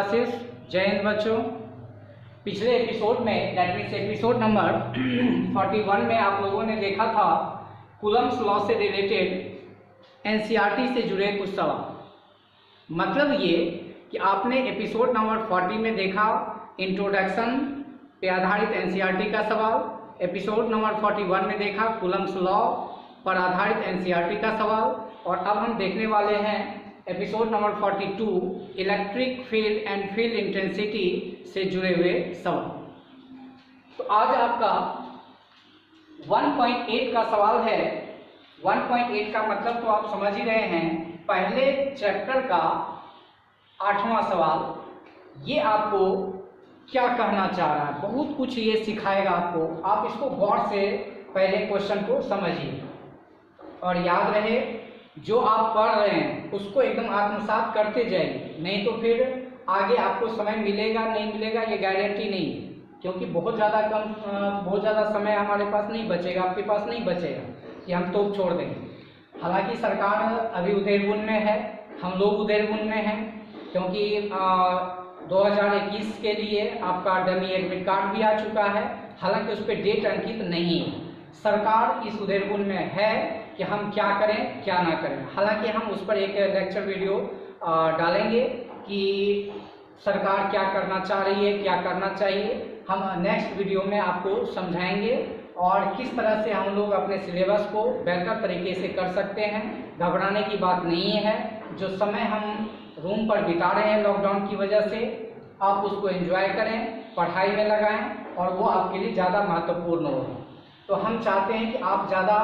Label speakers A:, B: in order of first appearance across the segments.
A: Classes. जय हिंद बच्चों। पिछले एपिसोड में दैट मीन्स एपिसोड नंबर 41 में आप लोगों ने देखा था कूलम्ब्स लॉ से रिलेटेड एनसीईआरटी से जुड़े कुछ सवाल। मतलब ये कि आपने एपिसोड नंबर 40 में देखा इंट्रोडक्शन पे आधारित एनसीईआरटी का सवाल, एपिसोड नंबर 41 में देखा कूलम्ब्स लॉ पर आधारित एनसीईआरटी का सवाल, और अब हम देखने वाले हैं episode number 42 electric field and field intensity से जुड़े हुए सवाल। तो आज आपका 1.8 का सवाल है। 1.8 का मतलब तो आप समझ ही रहे हैं, पहले चैप्टर का 8वां सवाल। ये आपको क्या कहना चाह रहा है, बहुत कुछ ये सिखाएगा आपको। आप इसको गौर से पहले क्वेश्चन को समझिए और याद रहे जो आप पढ़ रहे हैं उसको एकदम आत्मसात करते जाइए, नहीं तो फिर आगे आपको समय मिलेगा नहीं मिलेगा ये गारंटी नहीं है, क्योंकि बहुत ज़्यादा समय हमारे पास नहीं बचेगा, आपके पास नहीं बचेगा कि हम तोप छोड़ देंगे। हालांकि सरकार अभी उधेड़बुन में है, हम लोग उधेड़बुन में हैं, क्योंकि 2021 के लिए आपका डमी एडमिट कार्ड भी आ चुका है। हालांकि उस पर डेट अंकित नहीं है। सरकार इस उधेड़बुन में है कि हम क्या करें क्या ना करें। हालांकि हम उस पर एक लेक्चर वीडियो डालेंगे कि सरकार क्या करना चाह रही है, क्या करना चाहिए। हम नेक्स्ट वीडियो में आपको समझाएंगे और किस तरह से हम लोग अपने सिलेबस को बेहतर तरीके से कर सकते हैं। घबराने की बात नहीं है। जो समय हम रूम पर बिता रहे हैं लॉकडाउन की वजह से, आप उसको एंजॉय करें, पढ़ाई में लगाएं और वो आपके लिए ज़्यादा महत्वपूर्ण होगा। तो हम चाहते हैं कि आप ज़्यादा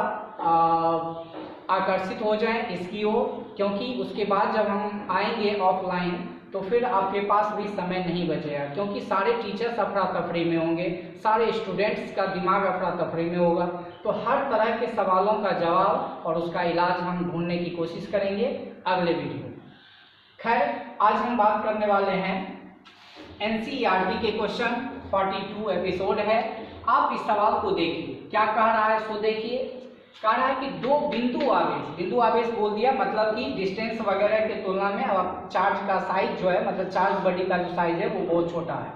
A: आकर्षित हो जाएं इसकी ओर, क्योंकि उसके बाद जब हम आएंगे ऑफलाइन तो फिर आपके पास भी समय नहीं बचेगा, क्योंकि सारे टीचर्स अफरा तफरी में होंगे, सारे स्टूडेंट्स का दिमाग अफरा तफरी में होगा। तो हर तरह के सवालों का जवाब और उसका इलाज हम ढूंढने की कोशिश करेंगे अगले वीडियो। खैर, आज हम बात करने वाले हैं एनसीईआरटी के क्वेश्चन 42 एपिसोड है। आप इस सवाल को देखिए, क्या कह रहा है सो देखिए। कह रहा है कि दो बिंदु आवेश बोल दिया, मतलब कि डिस्टेंस वगैरह के तुलना में अब चार्ज का साइज जो है, मतलब चार्ज बॉडी का जो साइज है वो बहुत छोटा है।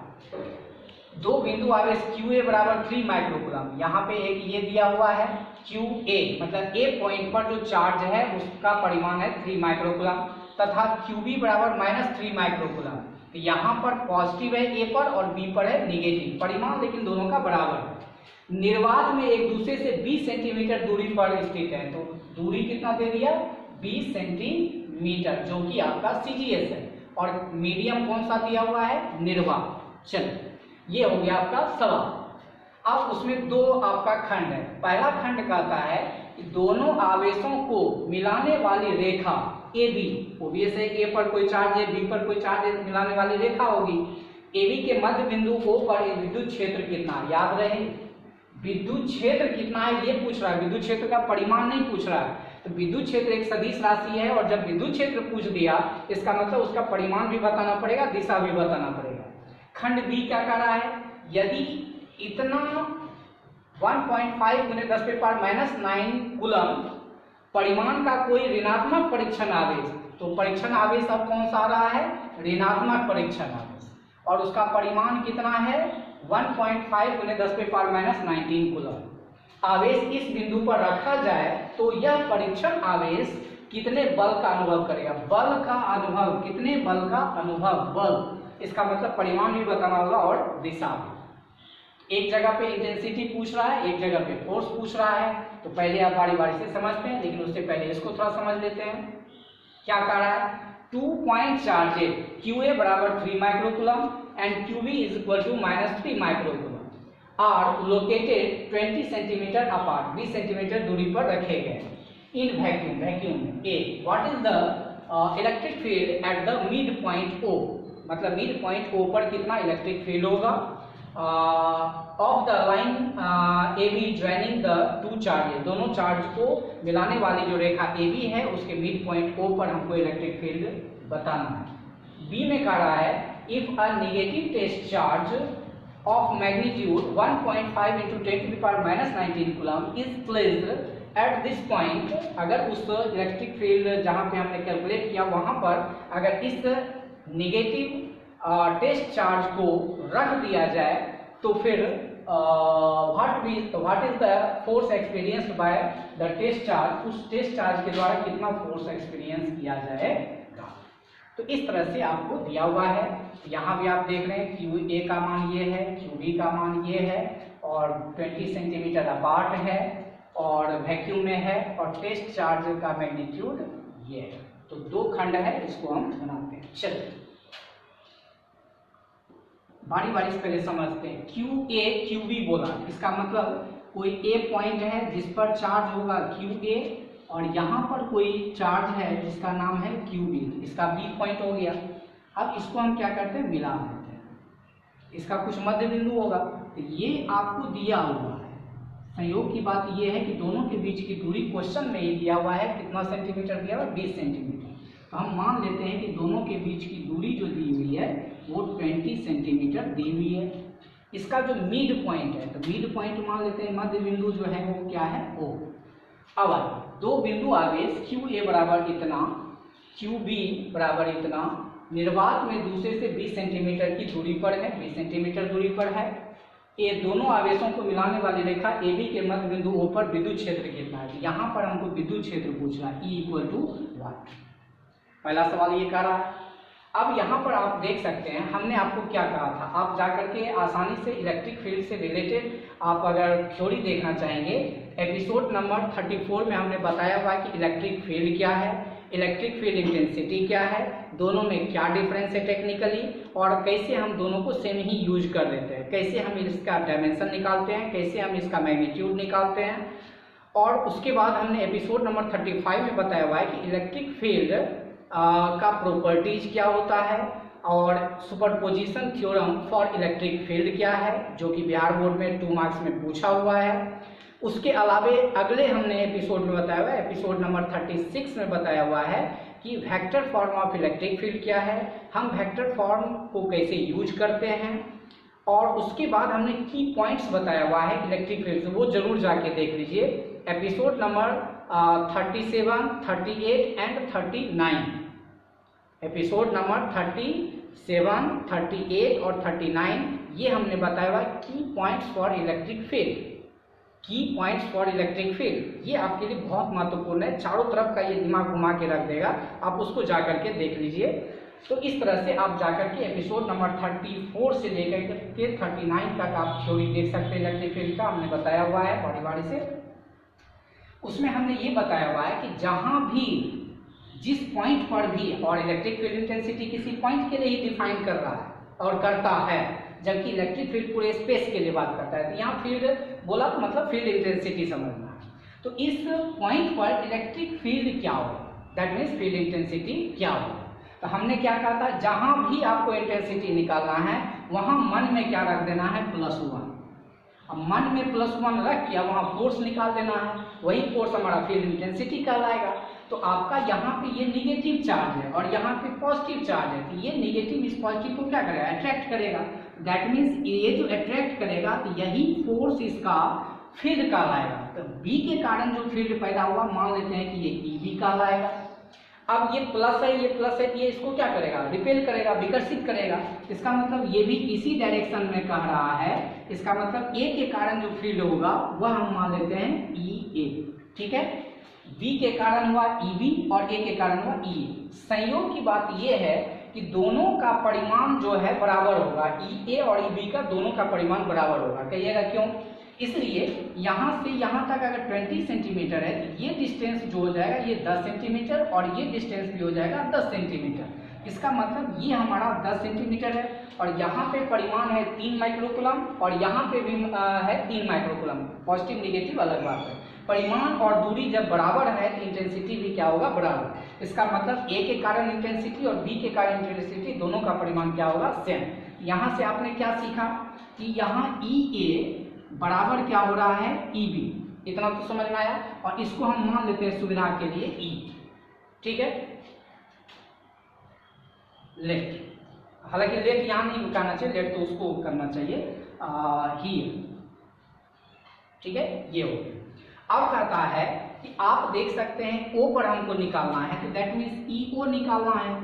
A: दो बिंदु आवेश QA बराबर 3 माइक्रोकूलम, यहाँ पे एक ये दिया हुआ है QA, मतलब A पॉइंट पर जो चार्ज है उसका परिमाण है 3 माइक्रोकूलम, तथा QB बराबर -3 माइक्रोकूलम। तो यहाँ पर पॉजिटिव है A पर और B पर है निगेटिव, परिमाण लेकिन दोनों का बराबर है। निर्वात में एक दूसरे से 20 सेंटीमीटर दूरी पर स्थित है, तो दूरी कितना दे दिया 20 सेंटीमीटर, जो कि आपका CGS है, और मीडियम कौन सा दिया हुआ है निर्वात। चलो, ये हो गया आपका सवाल। अब उसमें दो आपका खंड है। पहला खंड कहता है कि दोनों आवेशों को मिलाने वाली रेखा AB, ओबीएस है A पर कोई चार्ज है, B पर कोई चार्ज है, मिलाने वाली रेखा होगी। AB के मध्य बिंदु O पर विद्युत क्षेत्र कितना, याद रहे विद्युत क्षेत्र कितना है ये पूछ रहा है, विद्युत क्षेत्र का परिमाण नहीं पूछ रहा है। तो विद्युत क्षेत्र एक सदिश राशि है, और जब विद्युत क्षेत्र पूछ दिया इसका मतलब उसका परिमाण भी बताना पड़ेगा, दिशा भी बताना पड़ेगा। खंड B क्या कह रहा है, यदि इतना 1.5 × 10⁻⁹ कूलम परिमाण का कोई ऋणात्मक परीक्षण आवेश, तो परीक्षण आवेश अब कौन सा आ रहा है, ऋणात्मक परीक्षण आवेश, और उसका परिमाण कितना है 1.5 × 10⁻⁹ कूलम। आवेश इस बिंदु पर रखा जाए तो यह परीक्षण आवेश कितने बल का अनुभव करेगा, बल का अनुभव, कितने बल का अनुभव, बल, इसका मतलब परिमाण भी बताना होगा और दिशा भी। एक जगह पे इंटेंसिटी पूछ रहा है, एक जगह पे फोर्स पूछ रहा है, तो पहले आप बारी बारी से समझते हैं, लेकिन उससे पहले इसको थोड़ा समझ लेते हैं। क्या कह रहा है, 2 पॉइंट चार्जेस QA बराबर 3 microcoulomb and QB is equal to -3 microcoulomb are located 20 centimetre apart, 20 centimetre दूरी पर रखे गए इन वैक्यूम में। A, what is the electric field at the mid point O, मतलब मिड पॉइंट O पर कितना इलेक्ट्रिक फील्ड होगा of the line AB joining the two charges, दोनों चार्ज को मिलाने वाली जो रेखा AB है उसके मिड पॉइंट O पर हमको इलेक्ट्रिक फील्ड बताना है। B में कह रहा है if a negative test charge of magnitude 1.5 × 10⁻⁹ coulomb is placed at this point, अगर उस इलेक्ट्रिक फील्ड जहां पे हमने कैलकुलेट किया वहां पर अगर इस नेगेटिव टेस्ट चार्ज को रख दिया जाए तो फिर what is the force experienced by the test charge, उस टेस्ट चार्ज के द्वारा कितना फोर्स एक्सपीरियंस किया जाएगा। तो इस तरह से आपको दिया हुआ है। यहाँ भी आप देख रहे हैं QA का मान ये है, QB का मान ये है और 20 सेंटीमीटर अपार्ट है और वैक्यूम में है और टेस्ट चार्ज का मैग्नीट्यूड ये है। तो दो खंड है, इसको हम बनाते हैं। चलिए बारी बारी से पहले समझते हैं। QA QB बोला, इसका मतलब कोई A पॉइंट है जिस पर चार्ज होगा QA और यहाँ पर कोई चार्ज है जिसका नाम है QB, इसका B पॉइंट हो गया। अब इसको हम क्या करते हैं, मिला देते हैं, इसका कुछ मध्य बिंदु होगा। तो ये आपको दिया हुआ है। संयोग की बात ये है कि दोनों के बीच की दूरी क्वेश्चन में ही दिया हुआ है, कितना सेंटीमीटर दिया हुआ है, 20 सेंटीमीटर। तो हम मान लेते हैं कि दोनों के बीच की दूरी जो दी हुई है वो 20 सेंटीमीटर दी हुई है। इसका जो मिड पॉइंट है, तो मिड पॉइंट मान लेते हैं, मध्य बिंदु जो है वो क्या है, O। अब दो बिंदु आवेश QA बराबर इतना, QB बराबर इतना, निर्वात में दूसरे से 20 सेंटीमीटर की दूरी पर है, 20 सेंटीमीटर दूरी पर है। ये दोनों आवेशों को मिलाने वाली रेखा AB के मध्य बिंदु O पर विद्युत क्षेत्र कितना है। यहाँ पर हमको विद्युत क्षेत्र पूछ रहा है, E = 1। पहला सवाल ये कह रहा है। अब यहाँ पर आप देख सकते हैं, हमने आपको क्या कहा था, आप जाकर के आसानी से इलेक्ट्रिक फील्ड से रिलेटेड आप अगर थ्योरी देखना चाहेंगे, एपिसोड नंबर 34 में हमने बताया हुआ कि इलेक्ट्रिक फील्ड क्या है, इलेक्ट्रिक फील्ड इंटेंसिटी क्या है, दोनों में क्या डिफरेंस है टेक्निकली, और कैसे हम दोनों को सेम ही यूज कर लेते हैं, कैसे हम इसका डायमेंशन निकालते हैं, कैसे हम इसका मैग्नीट्यूड निकालते हैं। और उसके बाद हमने एपिसोड नंबर 35 में बताया हुआ है कि इलेक्ट्रिक फील्ड का प्रॉपर्टीज क्या होता है और superposition theorem for electric field क्या है, जो कि बिहार बोर्ड में 2 मार्क्स में पूछा हुआ है। उसके अलावे अगले हमने एपिसोड में बताया हुआ है, एपिसोड नंबर 36 में बताया हुआ है कि vector form of electric field क्या है, हम वेक्टर फॉर्म को कैसे यूज करते हैं। और उसके बाद हमने की पॉइंट्स बताया हुआ है इलेक्ट्रिक फील्ड से, वो जरूर जाके देख लीजिए। Episode number 37, 38 and 39, episode number 37, 38 और 39, ये हमने बताया हुआ की पॉइंट्स फॉर इलेक्ट्रिक फील्ड। की पॉइंट्स फॉर इलेक्ट्रिक फील्ड ये आपके लिए बहुत महत्वपूर्ण है, चारों तरफ का ये दिमाग घुमा के रख देगा, आप उसको जाकर के देख लीजिए। तो इस तरह से आप जाकर के एपिसोड नंबर 34 से लेकर के 39 तक आप थ्योरी देख सकते हैं इलेक्ट्रिक फील्ड का, हमने बताया हुआ है बारी बारी से। उसमें हमने ये बताया हुआ है कि जहां भी जिस पॉइंट पर भी, और इलेक्ट्रिक फील्ड इंटेंसिटी किसी पॉइंट के लिए ही डिफाइन कर रहा है और करता है, जबकि इलेक्ट्रिक फील्ड पूरे स्पेस के लिए बात करता है। तो यहाँ फील्ड बोला तो मतलब फील्ड इंटेंसिटी समझना है। तो इस पॉइंट पर इलेक्ट्रिक फील्ड क्या हो, दैट मीन्स फील्ड इंटेंसिटी क्या हो। तो हमने क्या कहा था, जहां भी आपको इंटेंसिटी निकालना है वहां मन में क्या रख देना है, +1। अब मन में +1 रख के वहां फोर्स निकाल देना है, वही फोर्स हमारा फील्ड इंटेंसिटी कहलाएगा। तो आपका यहाँ पे ये निगेटिव चार्ज है और यहाँ पे पॉजिटिव चार्ज है, तो ये निगेटिव इस पॉजिटिव को क्या करेगा, अट्रैक्ट करेगा। दैट मीन्स ये जो अट्रैक्ट करेगा तो यही फोर्स इसका फील्ड कहलाएगा। तो B के कारण जो फील्ड पैदा हुआ मान लेते हैं कि ये EB कहलाएगा। अब ये प्लस है, ये प्लस है, ये इसको क्या करेगा, रिपेल करेगा, विकर्षित करेगा। इसका मतलब ये भी इसी डायरेक्शन में कह रहा है, इसका मतलब A के कारण जो फील्ड होगा वह हम मान लेते हैं EA, ठीक है। B के कारण हुआ EB और A के कारण हुआ EA। संयोग की बात यह है कि दोनों का परिमाण जो है बराबर होगा, EA और EB का दोनों का परिमाण बराबर होगा। कहिएगा क्यों, इसलिए यहाँ से यहाँ तक अगर 20 सेंटीमीटर है तो ये डिस्टेंस जो हो जाएगा ये 10 सेंटीमीटर और ये डिस्टेंस भी हो जाएगा 10 सेंटीमीटर। इसका मतलब ये हमारा 10 सेंटीमीटर है और यहाँ पे परिमाण है 3 माइक्रोकूलम और यहाँ पे भी है 3 माइक्रोकूलम। पॉजिटिव निगेटिव अलग बात है, परिमाण और दूरी जब बराबर है तो इंटेंसिटी भी क्या होगा, बराबर। इसका मतलब A के कारण इंटेंसिटी और B के कारण इंटेंसिटी दोनों का परिमाण क्या होगा, सेम। यहाँ से आपने क्या सीखा कि यहाँ EA बराबर क्या हो रहा है, EB, इतना तो समझ में आया। और इसको हम मान लेते हैं सुविधा के लिए E, ठीक है, लेट। हालांकि लेट यहाँ नहीं उठाना चाहिए, लेट तो उसको करना चाहिए ही, ठीक है, ये हो। अब कहता है कि आप देख सकते हैं O पर हमको निकालना है, तो दैट मीन्स EO निकालना है।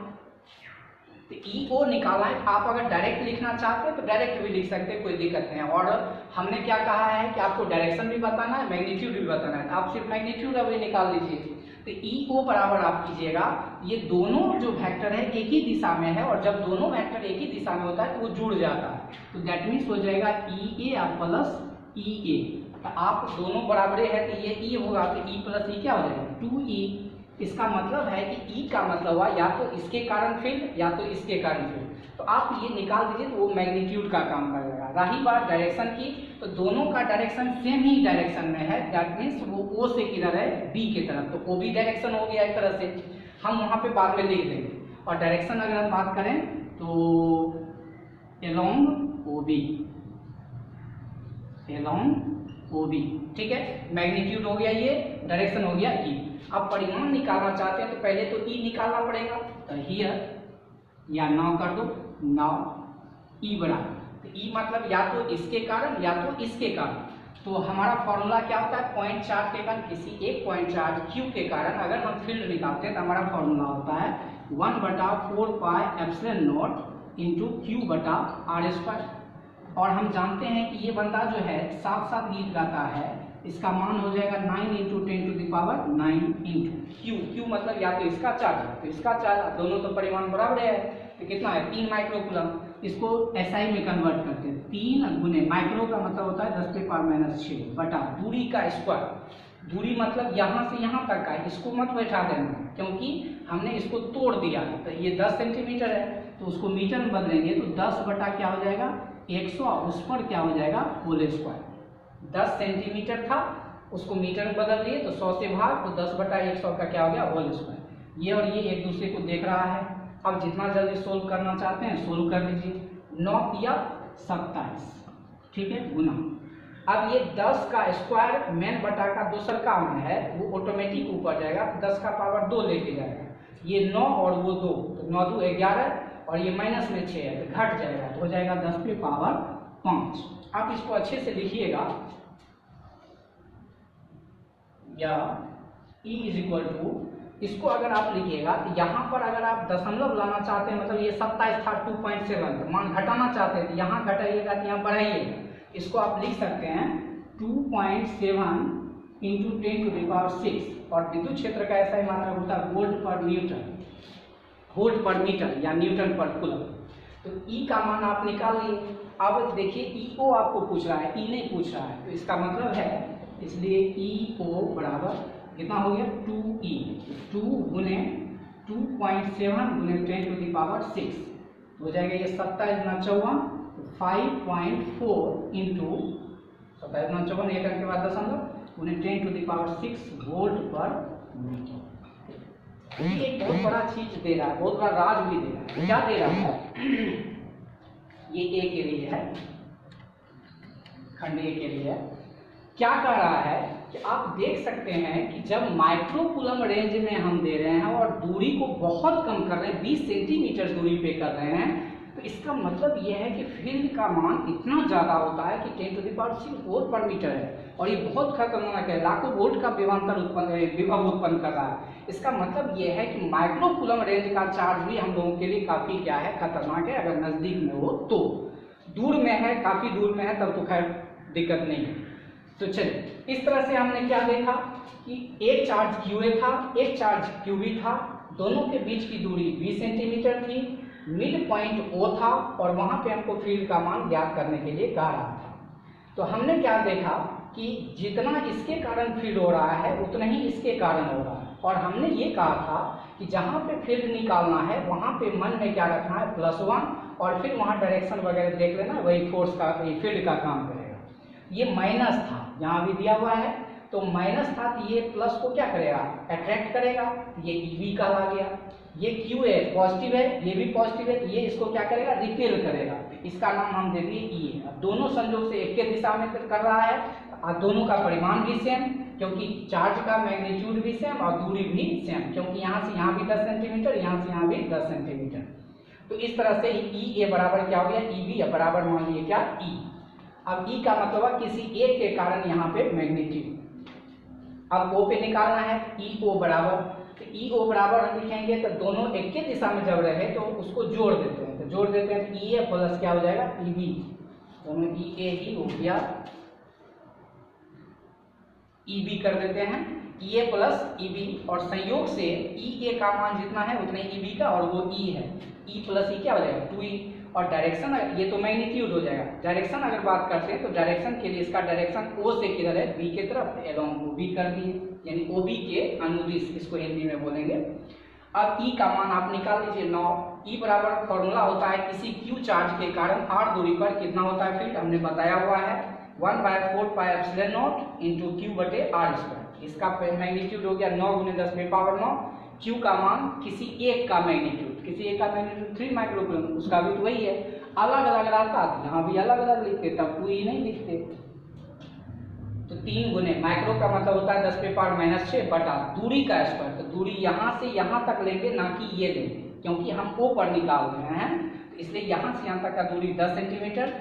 A: तो ई ओ निकाला है। आप अगर डायरेक्ट लिखना चाहते हैं तो डायरेक्ट भी लिख सकते हैं, कोई दिक्कत नहीं है। और हमने क्या कहा है कि आपको डायरेक्शन भी बताना है, मैग्नीट्यूड भी बताना है, आप सिर्फ मैग्नीट्यूड अभी निकाल लीजिए। तो ई ओ बराबर आप कीजिएगा, ये दोनों जो वेक्टर है एक ही दिशा में है, और जब दोनों वेक्टर एक ही दिशा में होता है तो वो जुड़ जाता है, तो दैट मीन्स हो जाएगा ई ए प्लस ई ए। तो आप दोनों बराबरे है तो ये ई होगा, तो ई प्लस ई क्या हो जाएगा 2e। इसका मतलब है कि ई का मतलब हुआ या तो इसके कारण फील्ड या तो इसके कारण फील्ड। तो आप ये निकाल दीजिए तो वो मैग्नीट्यूड का काम कर देगा। रही बात डायरेक्शन की, तो दोनों का डायरेक्शन सेम ही डायरेक्शन में है, दैट मीन्स वो ओ से किधर है बी की तरफ, तो ओ भी डायरेक्शन हो गया एक तरह से, हम वहाँ पे बाद में लिख देंगे। और डायरेक्शन अगर हम बात करें तो along O B, along O B, ठीक है। मैग्नीट्यूड हो गया ये, डायरेक्शन हो गया ई। अब परिमाण निकालना चाहते हैं तो पहले तो ई निकालना पड़ेगा, तो हियर या नाउ कर दो, नाउ ई बराबर, तो ई मतलब या तो इसके कारण या तो इसके कारण। तो हमारा फॉर्मूला क्या होता है, पॉइंट चार्ज के कारण, किसी एक पॉइंट चार्ज क्यू के कारण अगर हम फील्ड निकालते हैं तो हमारा फॉर्मूला होता है 1/4 pi epsilon not into Q बटा आर स्क्वायर। और हम जानते हैं कि ये बंदा जो है साथ साथ गीत गाता है, इसका मान हो जाएगा 9 × 10⁹ क्यू। क्यू मतलब या तो इसका चार्ज तो इसका चार्ज, दोनों तो परिमाण बराबर है, तो कितना है 3 माइक्रोकूलम। इसको एसआई में कन्वर्ट करते हैं, 3 गुने माइक्रो का मतलब होता है 10⁻⁶ बटा दूरी का स्क्वायर। दूरी मतलब यहाँ से यहाँ तक का, इसको मत बैठा देना क्योंकि हमने इसको तोड़ दिया है, तो ये 10 सेंटीमीटर है तो उसको मीटर में बदलेंगे तो 10 बटा क्या हो जाएगा 100, उस पर क्या हो जाएगा होल स्क्वायर। 10 सेंटीमीटर था उसको मीटर में बदल दिए तो 100 से भाग, तो 10/100 का क्या हो गया होल स्क्वायर। ये और ये एक दूसरे को देख रहा है। अब जितना जल्दी सोल्व करना चाहते हैं सोल्व कर लीजिए। 9 या 27, ठीक है, गुना। अब ये 10 का स्क्वायर मेन बटा का दूसर का मान है, वो ऑटोमेटिक ऊपर जाएगा, 10 का पावर 2 लेके जाएगा। ये 9 और वो 2, तो 9 2 11, और ये माइनस में 6 है तो घट जाएगा, तो हो जाएगा 10⁵ आप इसको अच्छे से लिखिएगा, या E = इसको अगर आप लिखिएगा तो यहाँ पर अगर आप दशमलव लाना चाहते हैं, मतलब ये 27 था 2.7, तो मान घटाना चाहते हैं तो यहाँ घटाइएगा तो यहाँ बढ़ाइएगा। इसको आप लिख सकते हैं 2.7 × 10⁶, और विद्युत क्षेत्र का ऐसा ही मात्रा होता है वोल्ट पर न्यूटन, वोल्ट पर मीटर या न्यूटन पर कूलम। तो E का मान आप निकाल लिए। अब देखिए EO आपको पूछ रहा है, E नहीं पूछ रहा है, तो इसका मतलब है, इसलिए EO बराबर कितना हो गया 2E, 2 गुने 2.7 गुने 10⁶, हो जाएगा ये 27 × 14 5.4 इंटू 27 × 14 एक अंक के बाद दशमलव गुने 10⁶ वोल्ट पर मीटर। ये एक बहुत बड़ा चीज दे रहा है, बहुत बड़ा राज भी दे रहा है। क्या दे रहा है ये ए के लिए है, खंड ए के लिए है। क्या कह रहा है कि आप देख सकते हैं कि जब माइक्रोकूलम रेंज में हम दे रहे हैं और दूरी को बहुत कम कर रहे हैं, 20 सेंटीमीटर दूरी पे कर रहे हैं, तो इसका मतलब यह है कि फील्ड का मान इतना ज़्यादा होता है कि 10⁶ वोल्ट पर मीटर है, और ये बहुत खतरनाक है, लाखों वोल्ट का विभव उत्पन्न कर रहा है। इसका मतलब यह है कि माइक्रोकूलम रेंज का चार्ज भी हम लोगों के लिए काफ़ी क्या है खतरनाक है, अगर नज़दीक में हो तो। दूर में है, काफ़ी दूर में है, तब तो खैर दिक्कत नहीं है। तो चलिए, इस तरह से हमने क्या देखा कि एक चार्ज QA था, एक चार्ज QB था, दोनों के बीच की दूरी 20 सेंटीमीटर थी, मिड पॉइंट O था, और वहाँ पे हमको फील्ड का मान ज्ञात करने के लिए कहा रहा था। तो हमने क्या देखा कि जितना इसके कारण फील्ड हो रहा है उतना ही इसके कारण हो रहा है, और हमने ये कहा था कि जहाँ पे फील्ड निकालना है वहाँ पे मन में क्या रखना है +1, और फिर वहाँ डायरेक्शन वगैरह देख लेना, वही फोर्स का फील्ड का काम करेगा। ये माइनस था, यहाँ भी दिया हुआ है, तो माइनस था तो ये प्लस को क्या करेगा अट्रैक्ट करेगा, ये EB का आ गया। ये QA पॉजिटिव है, ये भी पॉजिटिव है, ये इसको क्या करेगा रिपेल करेगा, इसका नाम हम दे दिए E। दोनों संयोग से एक के दिशा में कर रहा है, और दोनों का परिमाण भी सेम, क्योंकि चार्ज का मैग्नीट्यूड भी सेम और दूरी भी सेम, क्योंकि यहाँ से यहाँ भी 10 सेंटीमीटर, यहाँ से यहाँ भी 10 सेंटीमीटर। तो इस तरह से EA बराबर क्या हो गया EB बराबर मान लिया क्या E। अब E का मतलब किसी एक के कारण यहाँ पे मैग्नीट्यूड। अब O पे निकालना है, EO बराबर, तो ई ओ बराबर हम लिखेंगे तो दोनों एक ही दिशा में जब रहे तो उसको जोड़ देते हैं, तो जोड़ देते हैं तो ई ए प्लस क्या हो जाएगा ई बी, दोनों ई ए ही हो गया ई बी कर देते हैं, ई ए प्लस ई बी, और संयोग से ई ए का मान जितना है उतने ई बी का, और वो ई है, ई प्लस ई क्या हो जाएगा 2e, और डायरेक्शन ये तो मैग्नीट्यूड हो जाएगा। डायरेक्शन अगर बात करते हैं तो डायरेक्शन के लिए इसका डायरेक्शन ओ से किधर है बी की तरफ, एलोंग ओ बी कर दिए, यानी ओ बी के अनुदिश इसको हिंदी में बोलेंगे। अब ई का मान आप निकाल लीजिए 9, ई बराबर फॉर्मूला होता है किसी क्यू चार्ज के कारण r दूरी पर कितना होता है फील्ड, हमने बताया हुआ है 1/4 pi epsilon not into q बटे r स्क्वायर। इसका मैग्नीट्यूड हो गया 9 × 10⁻⁹, q का मान किसी एक का मैग्नीट्यूड, किसी एक का मैग्नीट्यूड 3 माइक्रोकूलम, उसका भी तो वही है, अलग अलग रहता है यहाँ भी अलग अलग लिखते, तब 2e नहीं लिखते। तो 3 गुने माइक्रो का मतलब होता है 10⁻⁻6 बटा दूरी का स्क्वायर, तो दूरी यहाँ से यहाँ तक लेंगे ना कि ये लेंगे, क्योंकि हम ओ पर निकाल रहे हैं, तो इसलिए यहाँ से यहाँ तक का दूरी 10 सेंटीमीटर,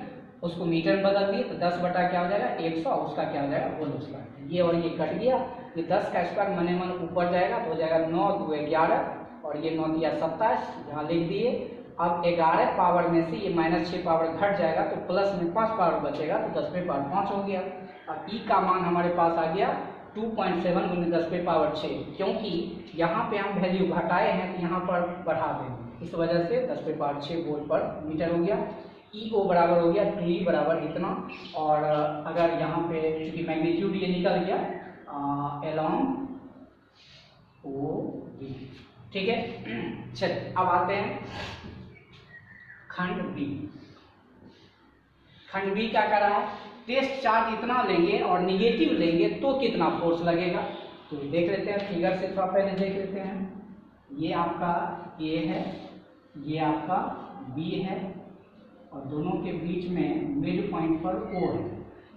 A: उसको मीटर में बदल दिए तो 10 बटा क्या हो जाएगा 100, उसका क्या हो जाएगा होल स्क्वायर। ये और ये कट गया, ये 10 का स्क्वायर मने मन ऊपर जाएगा तो हो जाएगा 9 × 2 = 11, और ये 9 × 27 यहाँ लिख दिए। अब 11 पावर में से ये -6 पावर घट जाएगा तो प्लस में 5 पावर बचेगा, तो 10⁻5 हो गया। अब ई का मान हमारे पास आ गया 2.7 × 10⁻6, क्योंकि यहाँ पे हम वैल्यू घटाए हैं तो यहाँ पर बढ़ा देंगे, इस वजह से 10⁻6 वोल्ट पर मीटर हो गया। ई ओ बराबर हो गया 2e बराबर इतना, और अगर यहाँ पे चूंकि मैग्नीट्यूड ये निकल गया एलोंग ओ बी, ठीक है। चलिए अब आते हैं खंड बी। खंड बी क्या कर रहा है, टेस्ट चार्ज इतना लेंगे और निगेटिव लेंगे तो कितना फोर्स लगेगा, तो देख लेते हैं फिगर से, थोड़ा पहले देख लेते हैं। ये आपका ए है, ये आपका बी है, और दोनों के बीच में मिड पॉइंट पर ओ है,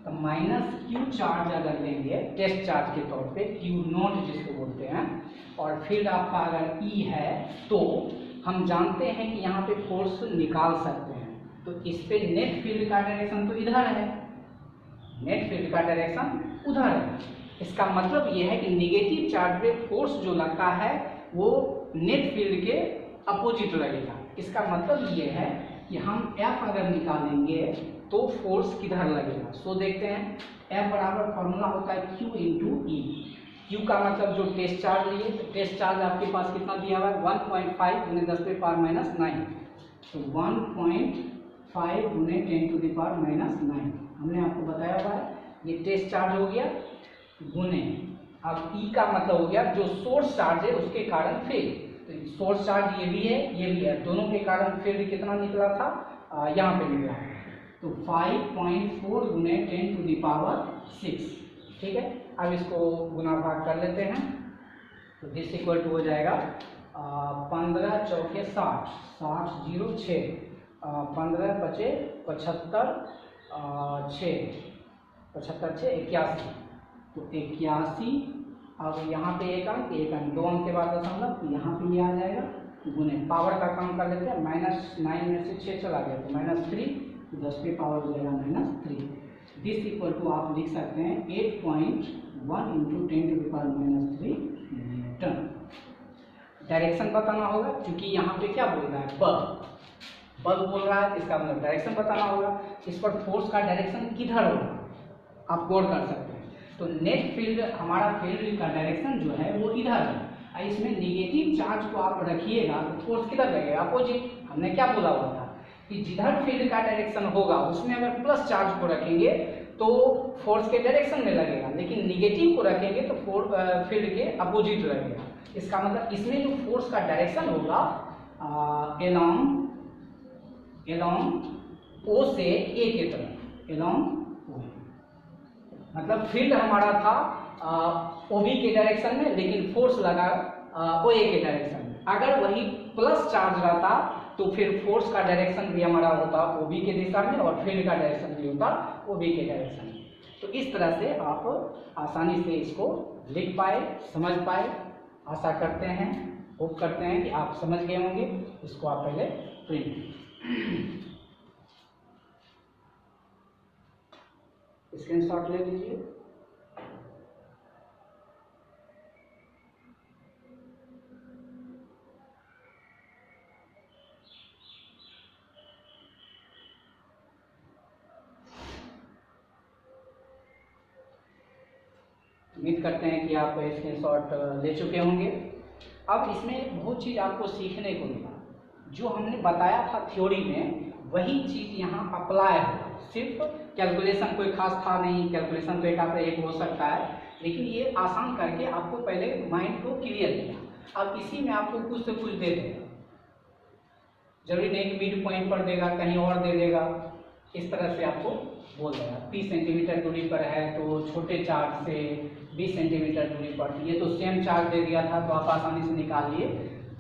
A: तो -q चार्ज अगर लेंगे टेस्ट चार्ज के तौर पे, Q0 जिसको बोलते हैं, और फील्ड आपका अगर E है तो हम जानते हैं कि यहाँ पे फोर्स निकाल सकते हैं, तो इस पे नेट फील्ड का डायरेक्शन तो इधर है, नेट फील्ड का डायरेक्शन उधर है। इसका मतलब ये है कि नेगेटिव चार्ज पे फोर्स जो लगता है वो नेट फील्ड के अपोजिट लगेगा। इसका मतलब ये है कि हम F अगर निकालेंगे तो फोर्स किधर लगेगा, सो देखते हैं। F बराबर फॉर्मूला होता है Q × E। Q का मतलब जो टेस्ट चार्ज लिए, तो टेस्ट चार्ज आपके पास कितना दिया हुआ है 1.5 × 10⁻⁹, तो 1.5 × 10⁻⁹ हमने आपको बताया हुआ है, ये टेस्ट चार्ज हो गया गुने। अब E का मतलब हो गया जो सोर्स चार्ज है उसके कारण फील्ड, तो सोर्स चार्ज ये भी है ये भी है, दोनों के कारण फील्ड कितना निकला था यहाँ पे निकला, तो 5.4 × 10⁻⁶, ठीक है। अब इसको गुना भाग कर लेते हैं, तो दिस इक्वल टू हो जाएगा 15 × 4 = 60, 60 0 6, 15 × 5 = 75, 6 75 6 81, तो 81। अब यहाँ पे एक अंक 2 अंक के बाद दशमलव, तो यहाँ पे ये आ जाएगा गुने, पावर का काम कर लेते हैं, -9 में से 6 चला गया तो -3, तो 10 पे पावर हो जाएगा -3। दिस इक्वल टू आप लिख सकते हैं 8.1 × 10⁻³ न्यूटन। डायरेक्शन बताना होगा, क्योंकि यहाँ पे क्या बोल रहा है बल बोल रहा है, इसका मतलब डायरेक्शन बताना होगा। इस पर फोर्स का डायरेक्शन किधर होगा आप गौर कर सकते हैं, तो नेट फील्ड हमारा फील्ड का डायरेक्शन जो है वो इधर है, इसमें निगेटिव चार्ज को आप रखिएगा तो फोर्स किधर लगेगा अपोजिट। हमने क्या बोला हुआ था कि जिधर फील्ड का डायरेक्शन होगा उसमें अगर प्लस चार्ज को रखेंगे तो फोर्स के डायरेक्शन में लगेगा, लेकिन निगेटिव को रखेंगे तो फील्ड के अपोजिट लगेगा। इसका मतलब इसमें जो फोर्स का डायरेक्शन होगा एलोंग ओ से ए की तरफ, एलोंग ओ, मतलब फील्ड हमारा था ओ बी के डायरेक्शन में, लेकिन फोर्स लगा ओ ए के डायरेक्शन में। अगर वही प्लस चार्ज रहता तो फिर फोर्स का डायरेक्शन भी हमारा होता ओ बी के दिशा में, और फील्ड का डायरेक्शन भी होता ओ बी के डायरेक्शन में। तो इस तरह से आप आसानी से इसको लिख पाए, समझ पाए, आशा करते हैं, होप करते हैं कि आप समझ गए होंगे। इसको आप पहले प्रिंट स्क्रीनशॉट ले लीजिए। उम्मीद करते हैं कि आप स्क्रीनशॉट ले चुके होंगे। अब इसमें बहुत चीज़ आपको सीखने को मिला, जो हमने बताया था थ्योरी में वही चीज़ यहाँ अप्लाई होगा। सिर्फ कैलकुलेशन कोई खास था नहीं, कैलकुलेशन तो एक हो सकता है, लेकिन ये आसान करके आपको पहले माइंड को क्लियर किया। अब इसी में आपको कुछ से कुछ दे देगा, जरूरी नहीं कि मिड पॉइंट पर देगा, कहीं और दे देगा, इस तरह से आपको बोल देगा। 30 सेंटीमीटर दूरी पर है तो छोटे चार्ज से 20 सेंटीमीटर दूरी पर, ये तो सेम चार्ज दे दिया था तो आप आसानी से निकाल लिए।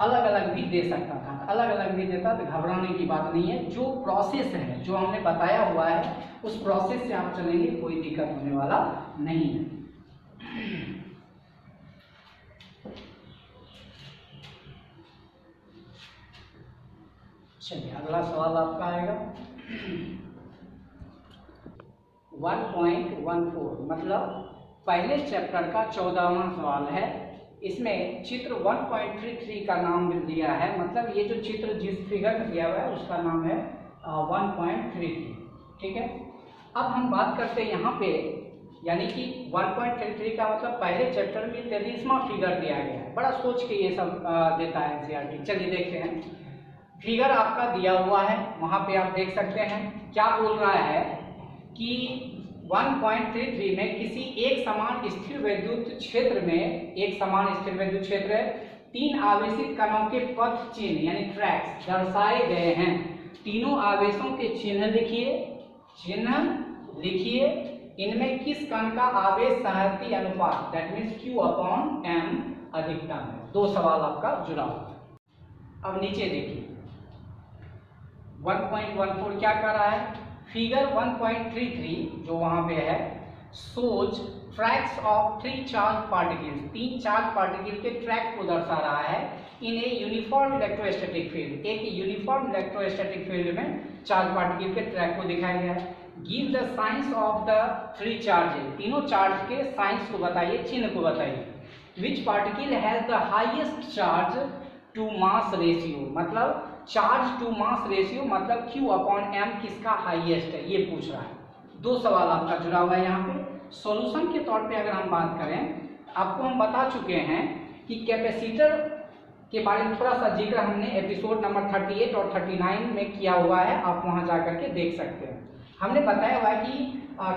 A: अलग अलग भी दे सकता था, अलग अलग भी देता तो घबराने की बात नहीं है। जो प्रोसेस है, जो हमने बताया हुआ है, उस प्रोसेस से आप चलेंगे, कोई दिक्कत होने वाला नहीं है। चलिए अगला सवाल आपका आएगा 1.14, मतलब पहले चैप्टर का 14वां सवाल है। इसमें चित्र 1.33 का नाम दिया है, मतलब ये जो चित्र जिस फिगर में दिया हुआ है उसका नाम है 1.33, ठीक है। अब हम बात करते हैं यहाँ पे, यानी कि 1.33 का मतलब पहले चैप्टर में 33वां फिगर दिया गया है। बड़ा सोच के ये सब देता है एनसीईआरटी। चलिए देखते हैं, फिगर आपका दिया हुआ है, वहाँ पे आप देख सकते हैं क्या बोल रहा है कि 1.33 में किसी एक समान स्थिर वैद्युत क्षेत्र में, एक समान स्थिर वैद्युत क्षेत्र है, 3 आवेशित कणों के पथ चिन्ह यानी ट्रैक्स दर्शाए गए हैं। तीनों आवेशों के चिन्ह लिखिए, इनमें किस कण का आवेश सहवर्ती अनुपात दैट मीन्स Q/M अधिकतम है। 2 सवाल आपका जुड़ा हुआ है। अब नीचे देखिए 1.14 क्या कर रहा है, फिगर 1.33 जो वहां पे है, shows tracks of 3 charge particles, 3 charge particle के ट्रैक को दर्शा रहा है in a uniform electrostatic field. एक यूनिफॉर्म इलेक्ट्रोस्टैटिक फील्ड में चार्ज पार्टिकल के ट्रैक को दिखाया गया है। Give the signs of the 3 charges, तीनों चार्ज के साइंस को बताइए, चिन्ह को बताइए। Which particle has the highest charge to mass ratio, मतलब चार्ज टू मास रेशियो मतलब Q/M किसका हाईएस्ट है, ये पूछ रहा है। 2 सवाल आपका जुड़ा हुआ है यहाँ पे। सॉल्यूशन के तौर पे अगर हम बात करें, आपको हम बता चुके हैं कि कैपेसिटर के बारे में थोड़ा सा जिक्र हमने एपिसोड नंबर 38 और 39 में किया हुआ है, आप वहां जाकर के देख सकते हैं। हमने बताया हुआ है कि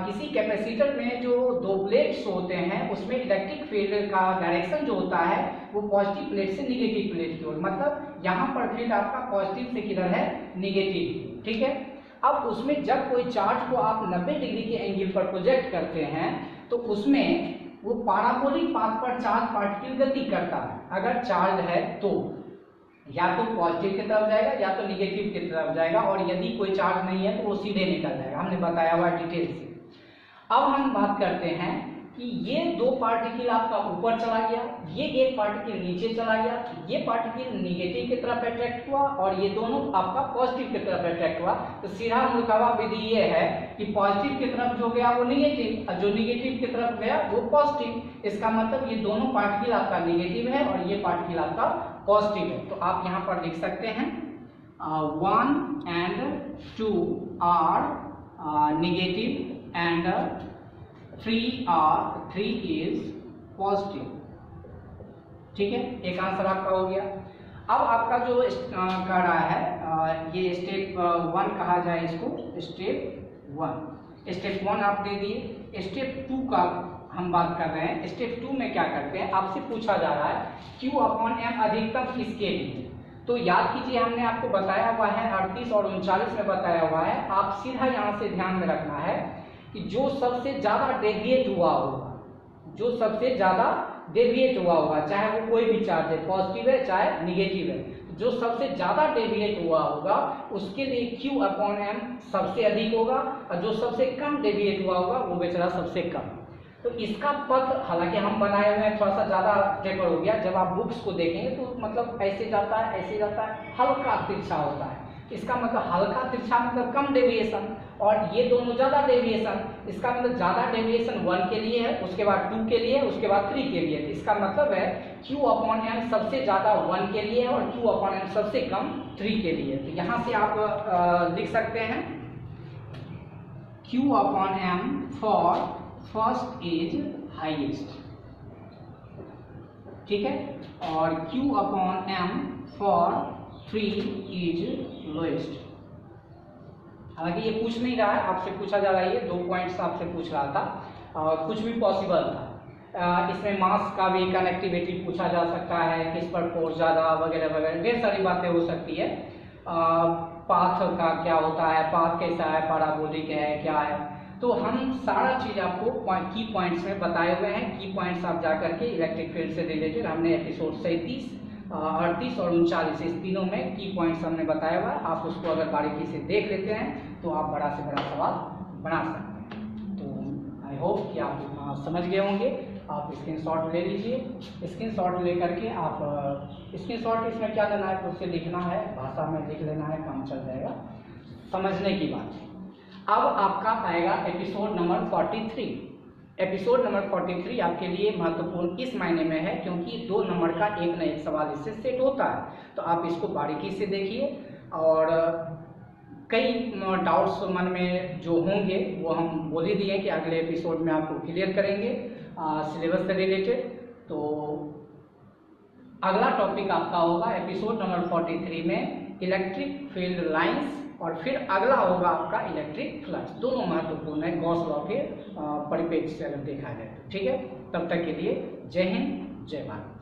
A: किसी कैपेसिटर में जो 2 प्लेट्स होते हैं उसमें इलेक्ट्रिक फील्ड का डायरेक्शन जो होता है वो पॉजिटिव प्लेट से निगेटिव प्लेट की ओर, मतलब यहाँ पर फील्ड आपका पॉजिटिव से किधर है, निगेटिव, ठीक है। अब उसमें जब कोई चार्ज को आप 90 डिग्री के एंगल पर प्रोजेक्ट करते हैं तो उसमें वो पैराबोलिक पाथ पर चार्ज पार्टिकल गति करता है। अगर चार्ज है तो या तो पॉजिटिव की तरफ जाएगा या तो निगेटिव की तरफ जाएगा, और यदि कोई चार्ज नहीं है तो वो सीधे निकल जाएगा। हमने बताया हुआ डिटेल से। अब हम बात करते हैं कि ये 2 पार्टिकल आपका ऊपर चला गया, ये एक पार्टिकल नीचे चला गया, ये पार्टिकल निगेटिव की तरफ अट्रैक्ट हुआ और ये दोनों आपका पॉजिटिव की तरफ अट्रैक्ट हुआ। तो सीधा मुकाबला विधि ये है कि पॉजिटिव की तरफ जो गया वो निगेटिव और जो निगेटिव की तरफ गया वो पॉजिटिव। इसका मतलब ये दोनों पार्टिकल आपका निगेटिव है और ये पार्टिकल आपका पॉजिटिव है। तो आप यहाँ पर लिख सकते हैं 1 and 2 are negative and 3 is positive, ठीक है। एक आंसर आपका हो गया। अब आपका जो कह रहा है ये स्टेप 1 कहा जाए इसको, स्टेप 1 आप दे दिए। स्टेप 2 का हम बात कर रहे हैं। स्टेप 2 में क्या करते हैं, आपसे पूछा जा रहा है Q/M अधिकतम किसके लिए। तो याद कीजिए हमने आपको बताया हुआ है 38 और 39 में बताया हुआ है। आप सीधा यहाँ से ध्यान में रखना है कि जो सबसे ज्यादा डेविएट हुआ होगा, जो सबसे ज्यादा डेविएट हुआ होगा, चाहे वो कोई भी चार्ज है, पॉजिटिव है चाहे निगेटिव है, जो सबसे ज्यादा डेविएट हुआ होगा उसके लिए Q/M सबसे अधिक होगा, और जो सबसे कम डेविएट हुआ होगा वो बेचारा सबसे कम। तो इसका पथ हालांकि हम बनाए हुए हैं, थोड़ा सा ज्यादा टेपर हो गया। जब आप बुक्स को देखेंगे तो मतलब ऐसे जाता है, ऐसे जाता है, हल्का तिरछा होता है। इसका मतलब हल्का तिरछा मतलब कम डेविएशन, और ये दोनों ज्यादा डेविएशन। इसका मतलब ज्यादा डेविएशन 1 के लिए है, उसके बाद 2 के लिए, उसके बाद 3 के लिए। तो इसका मतलब है Q/M सबसे ज्यादा 1 के लिए है और Q/M सबसे कम 3 के लिए। तो यहाँ से आप लिख सकते हैं Q/M for first is highest, ठीक है, और Q upon M for 3 is lowest. हालांकि ये पूछ नहीं रहा है, आपसे पूछा जा रहा है, ये 2 पॉइंट्स आपसे पूछ रहा था, कुछ भी पॉसिबल था। इसमें मास का भी कनेक्टिविटी पूछा जा सकता है, किस पर फोर्स ज़्यादा वगैरह वगैरह, ढेर सारी बातें हो सकती है। पाथ का क्या होता है, पाथ कैसा है, पैराबोलिक है, क्या है, तो हम सारा चीज़ आपको की पॉइंट्स में बताए हुए हैं। की पॉइंट्स आप जा करके इलेक्ट्रिक फील्ड से रिलेटेड हमने एपिसोड 37, 38 और 39 इस तीनों में की पॉइंट्स हमने बताया हुआ है। आप उसको अगर बारीकी से देख लेते हैं तो आप बड़ा से बड़ा सवाल बना सकते हैं। तो आई होप कि आप समझ गए होंगे। आप स्क्रीनशॉट ले लीजिए। स्क्रीनशॉट ले करके आप स्क्रीनशॉट इसमें क्या लेना है, खुद से लिखना है, भाषा में लिख लेना है, काम चल जाएगा। समझने की बात है। अब आपका आएगा एपिसोड नंबर 43। एपिसोड नंबर 43 आपके लिए महत्वपूर्ण इस मायने में है क्योंकि 2 नंबर का एक न एक सवाल इससे सेट होता है। तो आप इसको बारीकी से देखिए और कई डाउट्स मन में जो होंगे वो हम बोल ही दिए कि अगले एपिसोड में आपको क्लियर करेंगे सिलेबस से रिलेटेड। तो अगला टॉपिक आपका होगा एपिसोड नंबर 43 में इलेक्ट्रिक फील्ड लाइंस, और फिर अगला होगा आपका इलेक्ट्रिक फ्लक्स। दोनों महत्वपूर्ण है गॉस लॉ के परिप्रेक्ष्य से अगर देखा जाए तो। ठीक है, तब तक के लिए जय हिंद, जय भारत।